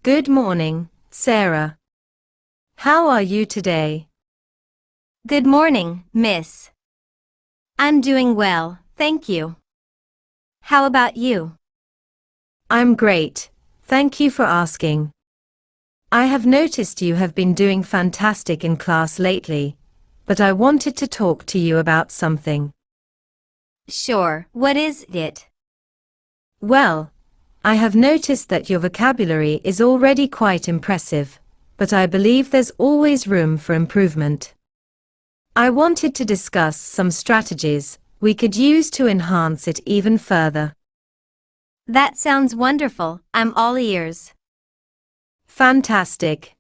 Good morning, Sarah. How are you today? Good morning, Miss. I'm doing well, thank you. How about you? I'm great, thank you for asking. I have noticed you have been doing fantastic in class lately, but I wanted to talk to you about something. Sure, what is it? Well, I have noticed that your vocabulary is already quite impressive, but I believe there's always room for improvement. I wanted to discuss some strategies we could use to enhance it even further. That sounds wonderful, I'm all ears. Fantastic.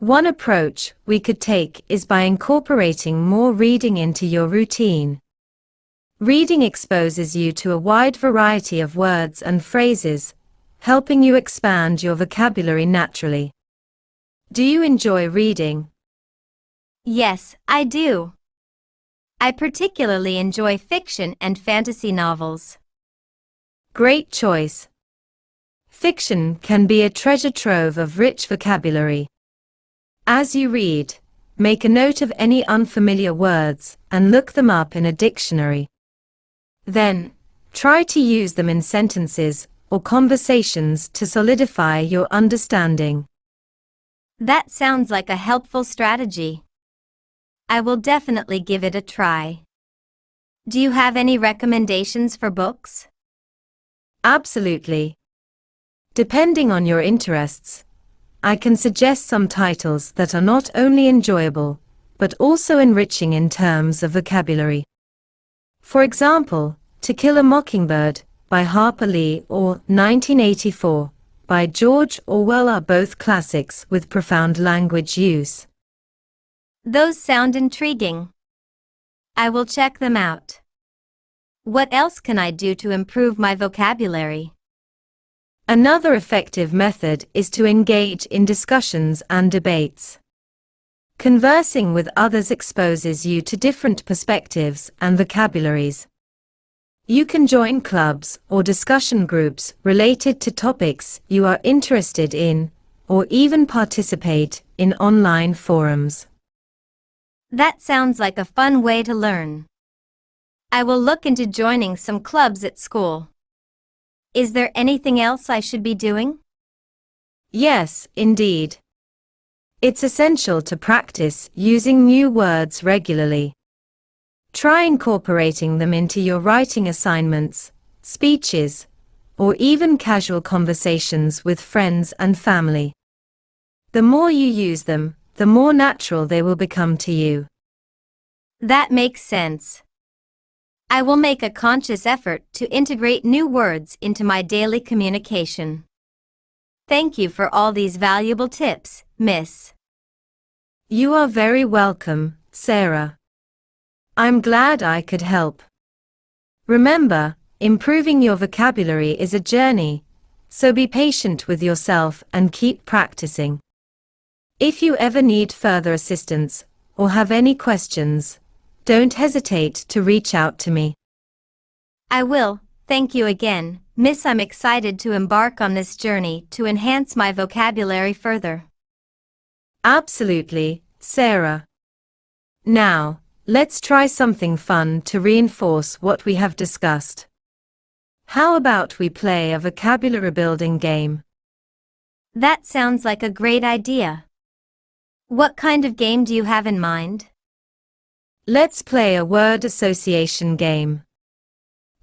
One approach we could take is by incorporating more reading into your routine. Reading exposes you to a wide variety of words and phrases, helping you expand your vocabulary naturally. Do you enjoy reading? Yes, I do. I particularly enjoy fiction and fantasy novels. Great choice. Fiction can be a treasure trove of rich vocabulary. As you read, make a note of any unfamiliar words and look them up in a dictionary. Then, try to use them in sentences or conversations to solidify your understanding. That sounds like a helpful strategy. I will definitely give it a try. Do you have any recommendations for books? Absolutely. Depending on your interests, I can suggest some titles that are not only enjoyable, but also enriching in terms of vocabulary. For example, To Kill a Mockingbird by Harper Lee or 1984 by George Orwell are both classics with profound language use. Those sound intriguing. I will check them out. What else can I do to improve my vocabulary? Another effective method is to engage in discussions and debates. Conversing with others exposes you to different perspectives and vocabularies. You can join clubs or discussion groups related to topics you are interested in, or even participate in online forums. That sounds like a fun way to learn. I will look into joining some clubs at school. Is there anything else I should be doing? Yes, indeed. It's essential to practice using new words regularly. Try incorporating them into your writing assignments, speeches, or even casual conversations with friends and family. The more you use them, the more natural they will become to you. That makes sense. I will make a conscious effort to integrate new words into my daily communication. Thank you for all these valuable tips, Miss. You are very welcome, Sarah. I'm glad I could help. Remember, improving your vocabulary is a journey, so be patient with yourself and keep practicing. If you ever need further assistance or have any questions, don't hesitate to reach out to me. I will, thank you again, Miss. I'm excited to embark on this journey to enhance my vocabulary further. Absolutely, Sarah. Now, let's try something fun to reinforce what we have discussed. How about we play a vocabulary building game? That sounds like a great idea. What kind of game do you have in mind? Let's play a word association game.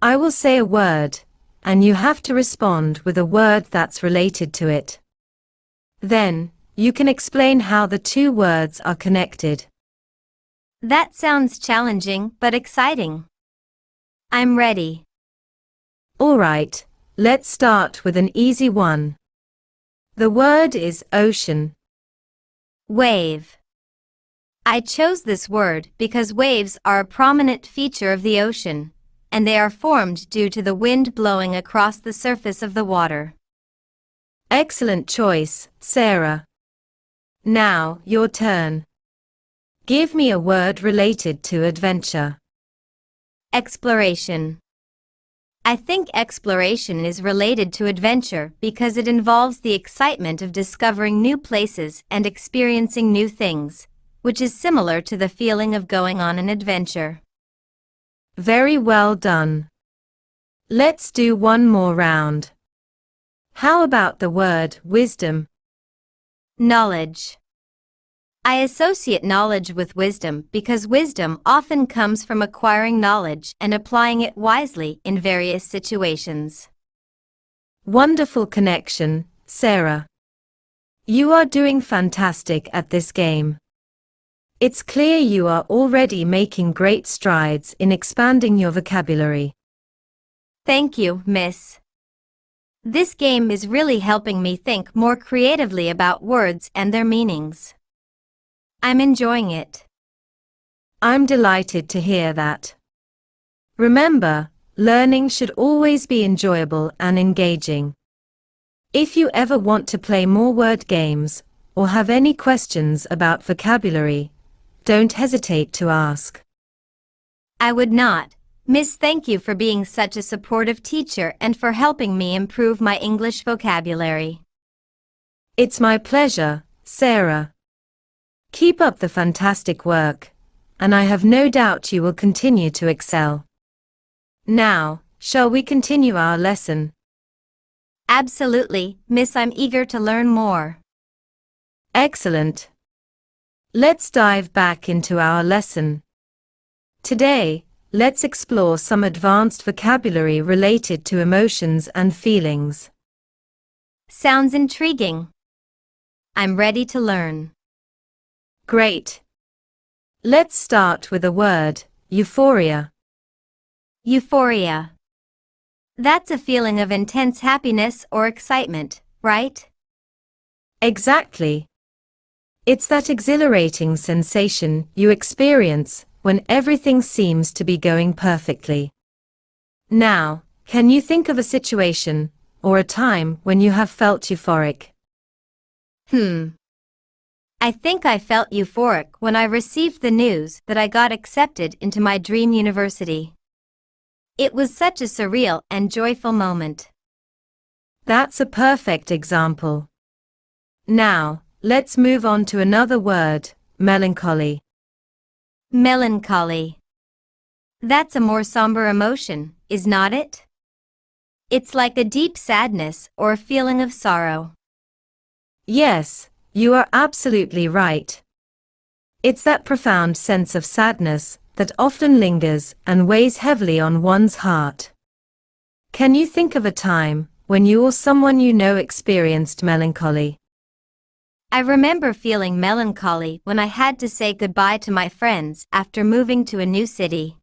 I will say a word, and you have to respond with a word that's related to it. Then, you can explain how the two words are connected. That sounds challenging but exciting. I'm ready. Alright, let's start with an easy one. The word is ocean. Wave. I chose this word because waves are a prominent feature of the ocean, and they are formed due to the wind blowing across the surface of the water. Excellent choice, Sarah. Now, your turn. Give me a word related to adventure. Exploration. I think exploration is related to adventure because it involves the excitement of discovering new places and experiencing new things, which is similar to the feeling of going on an adventure. Very well done. Let's do one more round. How about the word wisdom? Knowledge. I associate knowledge with wisdom because wisdom often comes from acquiring knowledge and applying it wisely in various situations. Wonderful connection, Sarah. You are doing fantastic at this game. It's clear you are already making great strides in expanding your vocabulary. Thank you, Miss. This game is really helping me think more creatively about words and their meanings. I'm enjoying it. I'm delighted to hear that. Remember, learning should always be enjoyable and engaging. If you ever want to play more word games, or have any questions about vocabulary, don't hesitate to ask. I would not. Miss, thank you for being such a supportive teacher and for helping me improve my English vocabulary. It's my pleasure, Sarah. Keep up the fantastic work, and I have no doubt you will continue to excel. Now, shall we continue our lesson? Absolutely, Miss, I'm eager to learn more. Excellent. Let's dive back into our lesson. Today, let's explore some advanced vocabulary related to emotions and feelings. Sounds intriguing. I'm ready to learn. Great. Let's start with a word, euphoria. Euphoria. That's a feeling of intense happiness or excitement, right? Exactly. It's that exhilarating sensation you experience when everything seems to be going perfectly. Now, can you think of a situation or a time when you have felt euphoric? I think I felt euphoric when I received the news that I got accepted into my dream university. It was such a surreal and joyful moment. That's a perfect example. Now, let's move on to another word, melancholy. Melancholy. That's a more somber emotion, is not it? It's like a deep sadness or a feeling of sorrow. Yes, you are absolutely right. It's that profound sense of sadness that often lingers and weighs heavily on one's heart. Can you think of a time when you or someone you know experienced melancholy? I remember feeling melancholy when I had to say goodbye to my friends after moving to a new city.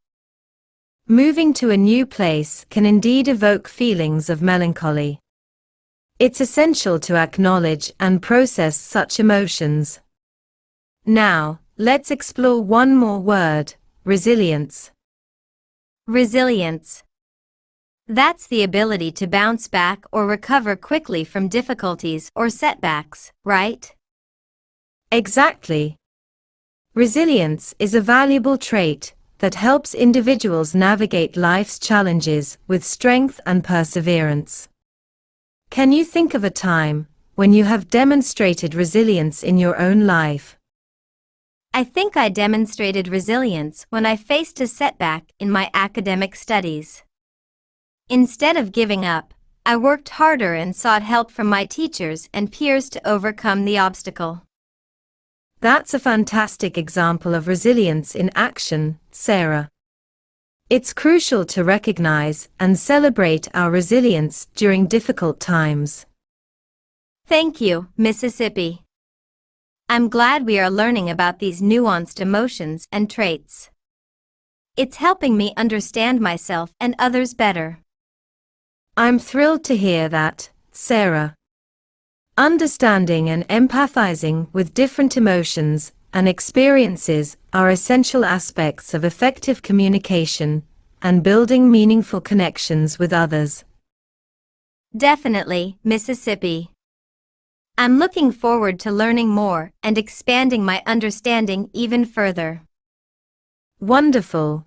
Moving to a new place can indeed evoke feelings of melancholy. It's essential to acknowledge and process such emotions. Now, let's explore one more word, resilience. Resilience. That's the ability to bounce back or recover quickly from difficulties or setbacks, right? Exactly. Resilience is a valuable trait that helps individuals navigate life's challenges with strength and perseverance. Can you think of a time when you have demonstrated resilience in your own life? I think I demonstrated resilience when I faced a setback in my academic studies. Instead of giving up, I worked harder and sought help from my teachers and peers to overcome the obstacle. That's a fantastic example of resilience in action, Sarah. It's crucial to recognize and celebrate our resilience during difficult times. Thank you, Mississippi. I'm glad we are learning about these nuanced emotions and traits. It's helping me understand myself and others better. I'm thrilled to hear that, Sarah. Understanding and empathizing with different emotions and experiences are essential aspects of effective communication and building meaningful connections with others. Definitely, Mississippi. I'm looking forward to learning more and expanding my understanding even further. Wonderful.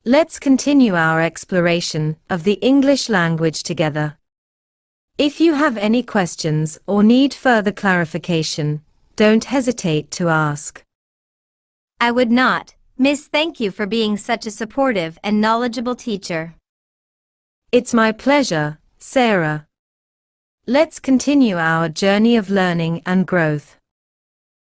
Let's continue our exploration of the English language together. If you have any questions or need further clarification, don't hesitate to ask. I would not, Miss. Thank you for being such a supportive and knowledgeable teacher. It's my pleasure, Sarah. Let's continue our journey of learning and growth.